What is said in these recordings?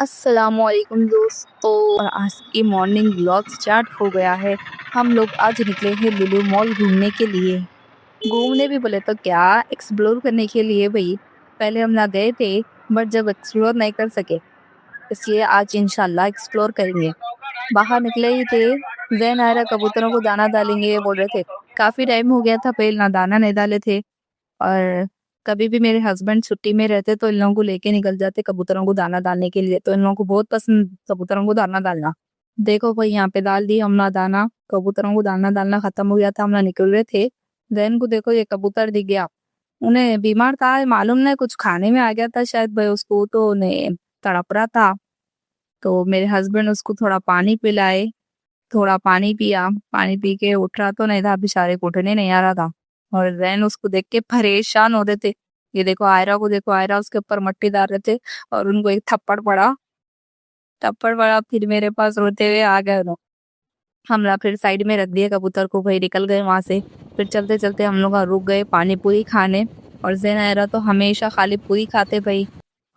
अस्सलामुअलैकुम दोस्तों, और आज की मॉर्निंग व्लॉग स्टार्ट हो गया है। हम लोग आज निकले हैं लुलु मॉल घूमने के लिए। घूमने भी बोले तो क्या, एक्सप्लोर करने के लिए भाई। पहले हम ना गए थे, बट जब एक्सप्लोर नहीं कर सके, इसलिए आज इंशाल्लाह एक्सप्लोर करेंगे। बाहर निकले ही थे, जैन आयरा कबूतरों को दाना डालेंगे ये बोल रहे थे। काफी टाइम हो गया था, पहले ना दाना नहीं डाले थे। और कभी भी मेरे हस्बैंड छुट्टी में रहते तो इन लोगों को लेके निकल जाते कबूतरों को दाना डालने के लिए। तो इन लोगों को बहुत पसंद कबूतरों को दाना डालना। देखो भाई, यहाँ पे डाल दी हमने दाना। कबूतरों को दाना डालना खत्म हो गया था, हम ना निकल रहे थे। जैन को देखो, ये कबूतर दिख गया। उन्हें बीमार था, मालूम नहीं, कुछ खाने में आ गया था शायद भाई उसको, तो उन्हें तड़प रहा था। तो मेरे हस्बैंड उसको थोड़ा पानी पिलाए। थोड़ा पानी पिया, पानी पी के उठ रहा तो नहीं था, बेचारे को उठने नहीं आ रहा था। और रैन उसको देख के परेशान हो रहे थे। ये देखो आयरा को, देखो आयरा उसके ऊपर मट्टी डाल रहे थे। और उनको एक थप्पड़ पड़ा। थप्पड़ पड़ा, फिर मेरे पास रोते हुए आ गए लोग। हमला फिर साइड में रख दिया कबूतर को, भाई निकल गए वहां से। फिर चलते चलते हम लोग रुक गए पानी पूरी खाने। और जैन आयरा तो हमेशा खाली पूरी खाते भाई।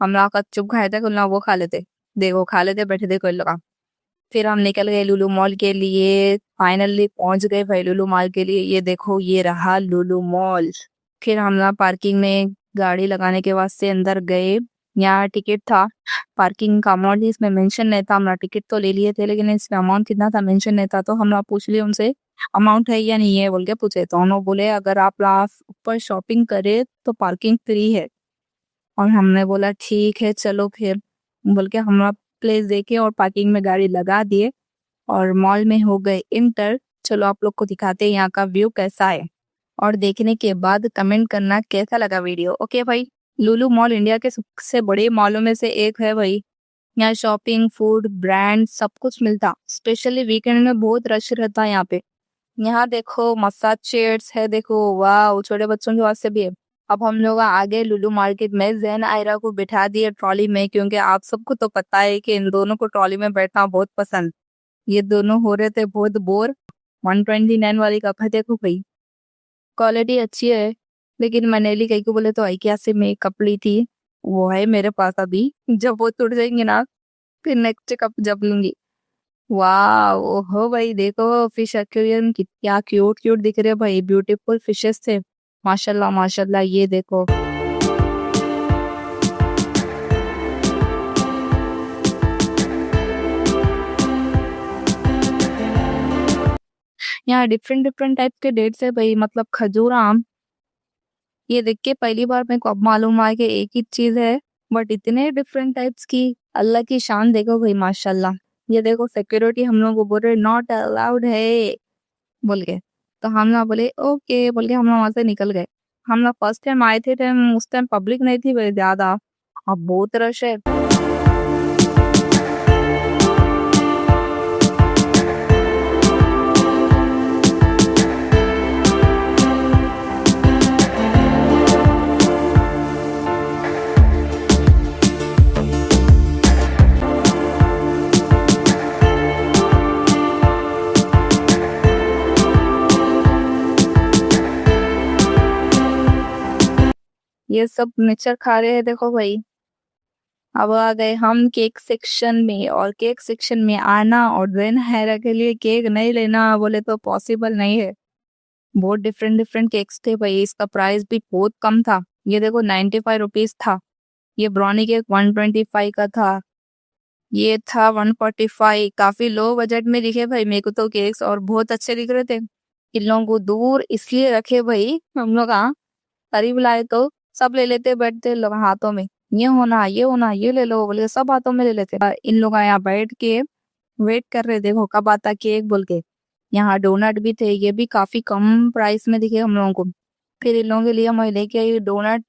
हम लोग कच्चुप खाए थे, कुल वो खा लेते। देखो खा लेते, बैठे थे कोई लोग। फिर हम निकल गए लुलु मॉल के लिए। फाइनली पहुंच गए भाई लुलु मॉल के लिए। ये देखो, ये रहा लुलु मॉल। फिर हम ना पार्किंग में गाड़ी लगाने के वास्ते अंदर गए। यहाँ टिकट था, पार्किंग का अमाउंट इसमें मेंशन नहीं था। हमारा टिकट तो ले लिए थे, लेकिन इसमें अमाउंट कितना था मेंशन नहीं था। तो हम लोग पूछ लिए उनसे, अमाउंट है या नहीं है बोल के पूछे। तो उन्होंने बोले अगर आप ऊपर शॉपिंग करे तो पार्किंग फ्री है। और हमने बोला ठीक है चलो फिर, बोल के हम लोग प्लेस देके और पार्किंग में गाड़ी लगा दिए। और मॉल में हो गए इंटर। चलो आप लोग को दिखाते हैं यहाँ का व्यू कैसा है। और देखने के बाद कमेंट करना कैसा लगा वीडियो। ओके भाई। लुलु मॉल इंडिया के सबसे बड़े मॉलों में से एक है भाई। यहाँ शॉपिंग, फूड, ब्रांड सब कुछ मिलता। स्पेशली वीकेंड में बहुत रश रहता है यहाँ पे। यहाँ देखो मसाज चेयर्स है, देखो वाह, छोटे बच्चों के वास्ते भी है। अब हम लोग आगे लुलु मार्केट में जैन आयरा को बिठा दिए ट्रॉली में, क्योंकि आप सबको तो पता है कि इन दोनों को ट्रॉली में बैठना बहुत पसंद। ये दोनों हो रहे थे बहुत बोर। 129 वाली कप है, देखो भाई क्वालिटी अच्छी है। लेकिन मनेली कहीं को बोले तो IKEA से मैं कप ली थी, वो है मेरे पास अभी। जब वो टूट जाएंगे ना, फिर नेक्स्ट कप जब लूंगी। वाह, ओहो भाई देखो फिश एक्वेरियम, क्या क्यूट क्यूट दिख रहे हैं भाई, ब्यूटीफुल फिशेस थे। माशाल्लाह माशाल्लाह, ये देखो। यहाँ डिफरेंट डिफरेंट टाइप के डेट्स है भाई, मतलब खजूर, आम। ये देख के पहली बार मेरे को अब मालूम हुआ कि एक ही चीज है, बट इतने डिफरेंट टाइप्स की। अल्लाह की शान देखो भाई, माशाल्लाह। ये देखो सिक्योरिटी हम लोग को बोल रहे नॉट अलाउड है बोल के। तो हम ना बोले ओके बोल के हम लोग वहां से निकल गए। हम लोग फर्स्ट टाइम आए थे, टाइम उस टाइम पब्लिक नहीं थी भाई ज्यादा। अब बहुत रश है। ये सब नेचर खा रहे हैं, देखो भाई। अब आ गए हम केक सेक्शन में, और केक सेक्शन में आना और देन हैरा के लिए केक नहीं लेना बोले तो पॉसिबल नहीं है। बहुत डिफरेंट डिफरेंट केक्स थे भाई, इसका प्राइस भी बहुत कम था। ये देखो 95 रुपीज था। ये ब्राउनी केक 125 का था। ये था 145। काफी लो बजट में दिखे भाई मेरे को तो केक्स, और बहुत अच्छे दिख रहे थे। इन लोगों को दूर इसलिए रखे भाई, हम लोग करीब लाए तो सब ले लेते, बैठते लोग हाथों में। ये होना ये होना, ये ले लो बोले, सब हाथों में ले लेते। इन लोग यहाँ बैठ के वेट कर रहे, देखो कब आता केक बोल के। यहाँ डोनट भी थे, ये भी काफी कम प्राइस में दिखे हम लोगों को। फिर इन लोगों के लिए मैं लेके आई डोनट।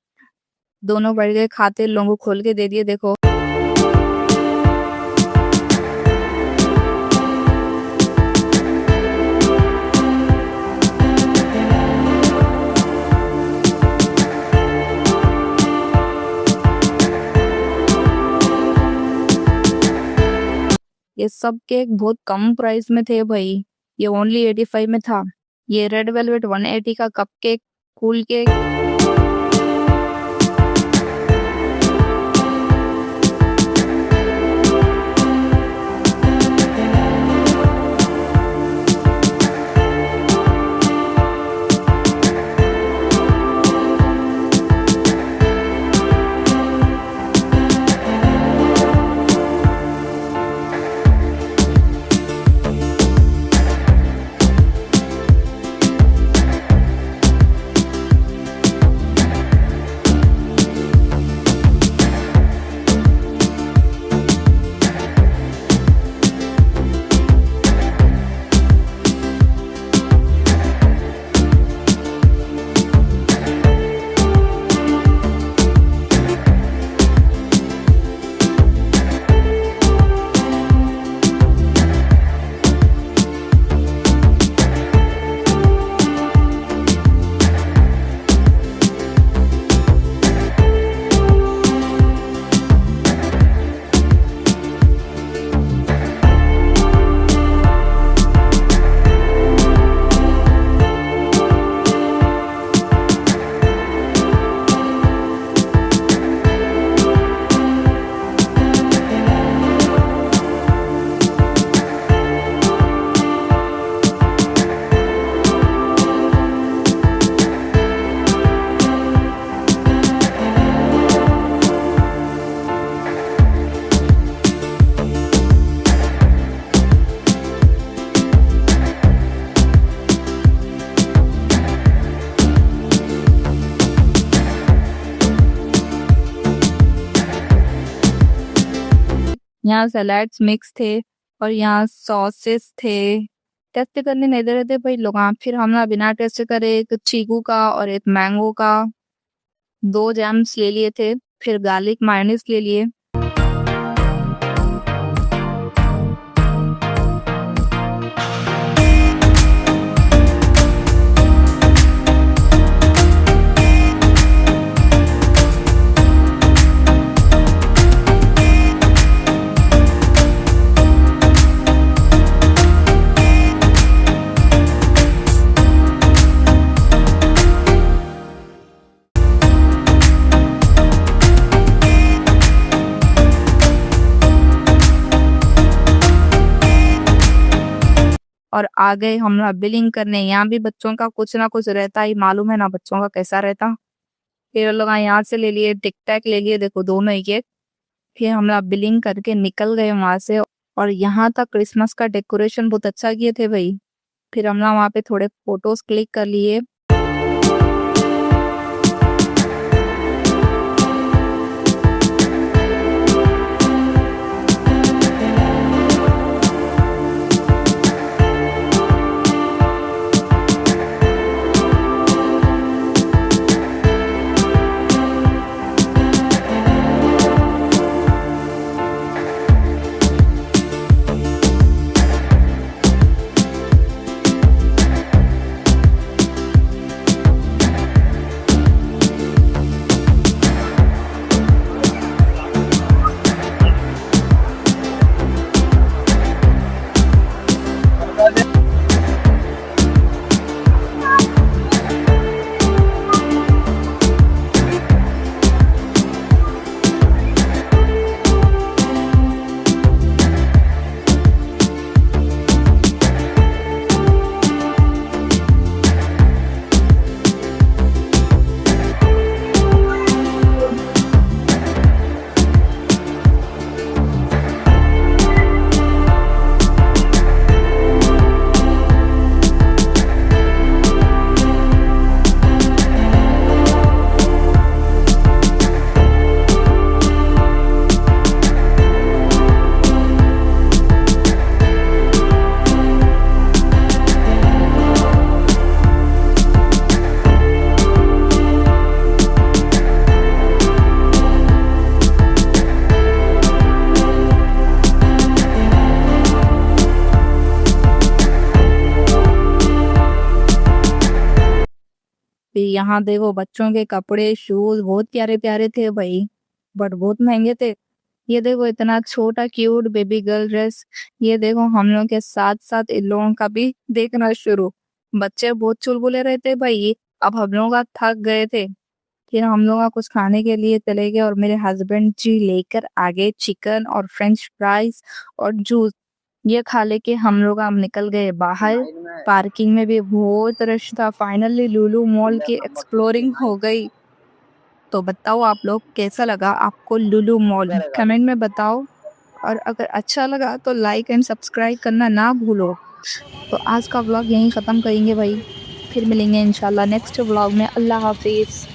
दोनों बैठ के खाते, इन लोगों को खोल के दे दिए, देखो। ये सब केक बहुत कम प्राइस में थे भाई। ये ओनली 85 में था। ये रेड वेलवेट 180 का कप केक, कूल केक। यहाँ सलाड्स मिक्स थे और यहाँ सॉसेस थे। टेस्ट करने नहीं दे रहे थे भाई लोग। फिर हमने बिना टेस्ट करे एक चीकू का और एक मैंगो का 2 जैम्स ले लिए थे, फिर गार्लिक मायोनीज ले लिए। और आ गए हम लोग बिलिंग करने। यहाँ भी बच्चों का कुछ ना कुछ रहता ही, मालूम है ना बच्चों का कैसा रहता। फिर हम लोग यहाँ से ले लिए टिक टैक ले लिए, देखो दोनों ही के। फिर हम लोग बिलिंग करके निकल गए वहां से। और यहाँ तक क्रिसमस का डेकोरेशन बहुत अच्छा किए थे भाई। फिर हम लोग वहाँ पे थोड़े फोटोज क्लिक कर लिए। फिर यहाँ देखो बच्चों के कपड़े शूज बहुत प्यारे प्यारे थे भाई, बट बहुत महंगे थे। ये देखो इतना छोटा क्यूट बेबी गर्ल ड्रेस। ये देखो हम लोग के साथ साथ इन लोगों का भी देखना शुरू। बच्चे बहुत चुलबुले रहते भाई। अब हम लोग थक गए थे। फिर हम लोग कुछ खाने के लिए चले गए और मेरे हस्बैंड जी लेकर आ गए चिकन और फ्रेंच फ्राइज और जूस। ये खा लेके हम लोग अब निकल गए बाहर। पार्किंग में भी बहुत रश था। फाइनली लुलु मॉल की एक्सप्लोरिंग हो गई। तो बताओ आप लोग कैसा लगा आपको लुलु मॉल, कमेंट में बताओ। और अगर अच्छा लगा तो लाइक एंड सब्सक्राइब करना ना भूलो। तो आज का व्लॉग यहीं खत्म करेंगे भाई। फिर मिलेंगे इंशाल्लाह नेक्स्ट व्लॉग में। अल्लाह हाफिज।